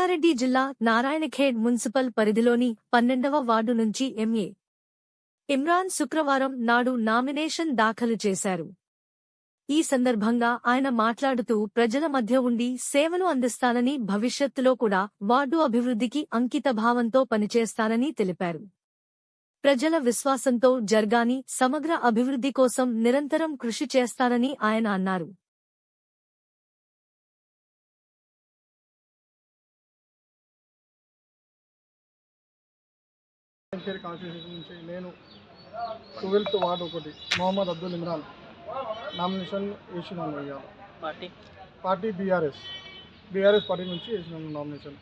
రంగారెడ్డి జిల్లా నారాయణఖేడ్ మున్సిపల్ పరిధిలోని 12వ వార్డు నుంచి ఎంఏ ఇమ్రాన్ శుక్రవారం నాడు నామినేషన్ దాఖలు చేశారు. ఈ సందర్భంగా ఆయన మాట్లాడుతూ ప్రజల మధ్య ఉండి సేవలు అందిస్తానని, భవిష్యత్తులో కూడా వార్డు అభివృద్ధికి అంకితభావంతో పనిచేస్తానని తెలిపారు. ప్రజల విశ్వాసంతో జర్గాని సమగ్ర అభివృద్ధి కోసం నిరంతరం కృషి చేస్తానని ఆయన అన్నారు. కాన్స్టిట్యూషన్ నుంచి నేను 12th వార్డు ఒకటి మొహమ్మద్ అబ్దుల్ ఇమ్రాన్ నామినేషన్ వేసినాను. పార్టీ బీఆర్ఎస్ పార్టీ నుంచి వేసినాను నామినేషన్.